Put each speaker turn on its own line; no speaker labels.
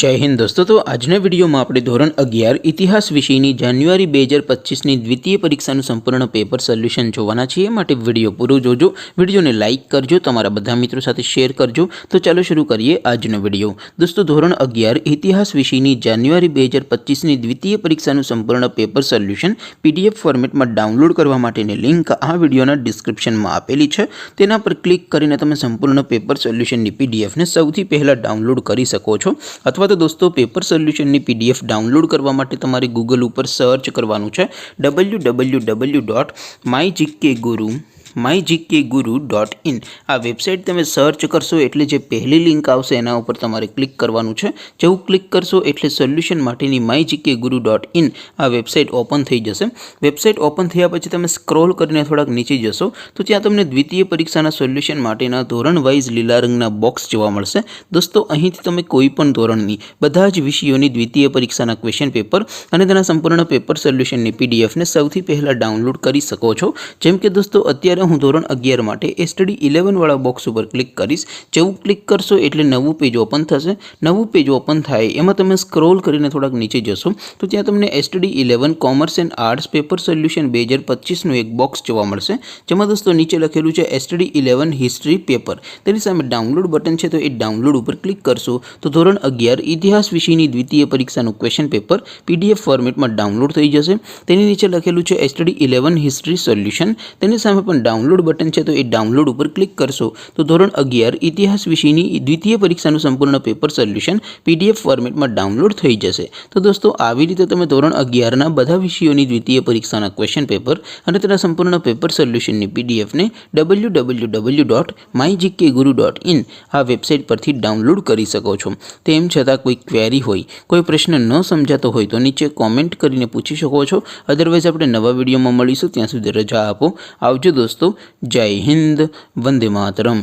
जय हिंद दोस्तों। तो આજના વિડીયોમાં આપણે ધોરણ 11 ઇતિહાસ વિષયની જાન્યુઆરી 2025ની દ્વિતીય પરીક્ષાનું સંપૂર્ણ પેપર સોલ્યુશન જોવાના છીએ। માટે વિડીયો પૂરો જોજો, વિડીયોને લાઇક કરજો, તમારા બધા મિત્રો સાથે શેર કરજો। તો ચાલો શરૂ કરીએ આજનો વિડીયો। દોસ્તો ધોરણ 11 ઇતિહાસ વિષયની જાન્યુઆરી 2025ની દ્વિતીય પરીક્ષાનું સંપૂર્ણ પેપર સોલ્યુશન પીડીએફ ફોર્મેટમાં ડાઉનલોડ કરવા માટેની લિંક આ વિડીયોના ડિસ્ક્રિપ્શનમાં આપેલી છે। તેના પર ક્લિક કરીને તમે સંપૂર્ણ પેપર સોલ્યુશનની પીડીએફને સૌથી પહેલાં ડાઉનલોડ કરી શકો છો। અથવા तो दोस्तों पेपर सोल्यूशन की पीडीएफ डाउनलॉड करवा माटे तमारे गूगल पर सर्च करवानुं छे www.mygkguru.in। आ वेबसाइट तमे सर्च करशो एटले जे पहली लिंक आवशे एना उपर तमारे क्लिक करवानुं छे। जेवुं क्लिक करशो एटले सोल्यूशन माटेनी mygkguru.in आ वेबसाइट ओपन थई जशे। वेबसाइट ओपन थया पछी तमे स्क्रॉल करीने थोड़ाक नीचे जशो तो त्यां तमने द्वितीय परीक्षाना सोल्यूशन माटेना धोरण वाइज लीला रंगना बॉक्स जोवा मळशे। दोस्तों અહીંથી તમે કોઈપણ ધોરણની બધા જ વિષયોની દ્વિતીય પરીક્ષાના ક્વેશ્ચન પેપર અને તેના સંપૂર્ણ પેપર સોલ્યુશનની પીડીએફને સૌથી પહેલાં ડાઉનલોડ કરી શકો છો। જેમ કે દોસ્તો અત્યારે હું ધોરણ 11 માટે સ્ટડી 11 વાળા બોક્સ ઉપર ક્લિક કરીશ। જેવું ક્લિક કરશો એટલે નવું પેજ ઓપન થશે। નવું પેજ ઓપન થાય એમાં તમે સ્ક્રોલ કરીને થોડાક નીચે જશો તો ત્યાં તમને study 11 commerce and arts paper solution 2025નું એક બોક્સ જોવા મળશે। જેમાં દોસ્તો નીચે લખેલું છે સ્ટડી 11 હિસ્ટ્રી પેપર। તેની સામે ડાઉનલોડ બટન છે તો એ ડાઉનલોડ ઉપર क्लिक करशो तो धोरण 11 इतिहास विषयनी द्वितीय परीक्षाનું क्वेश्चन पेपर पीडीएफ फॉर्मेट में डाउनलॉड थई जशे। तेनी नीचे लखेलुं छे स्टडी 11 हिस्ट्री सोल्यूशन। तेनी सामे पण डाउनलॉड बटन छे तो ए डाउनलॉड पर क्लिक करशो तो धोरण 11 इतिहास विषयनी द्वितीय परीक्षाનું संपूर्ण पेपर सोल्यूशन पीडीएफ फॉर्मेट में डाउनलॉड थई जशे। तो दोस्तों આવી રીતે તમે ધોરણ 11 ના બધા વિષયોની દ્વિતીય પરીક્ષાના ક્વેશ્ચન પેપર અને તેના સંપૂર્ણ પેપર સોલ્યુશનની પીડીએફ ને www.mygkguru.in આ વેબસાઇટ પરથી डाउनलॉड કરી શકો છો। તેમ છતાં કોઈ ક્વેરી હોય, કોઈ પ્રશ્ન ન સમજાતો હોય તો નીચે કોમેન્ટ કરીને પૂછી શકો છો। અધરવાઇઝ આપણે નવા વિડીયોમાં મળીશું, ત્યાં સુધી રજા આપો। આવજો દોસ્તો। જય હિન્દ, વંદે માતરમ।